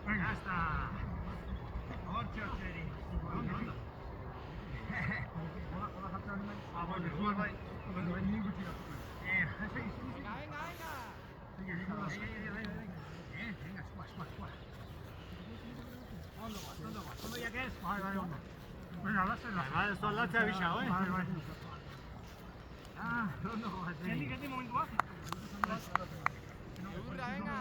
Venga, ya está. Ocho, Cheri. Venga, lástela. Son las que avisado, ¿eh? Vale, vale. Ah, no, no, Geldi momentu bat. Egurra, venga.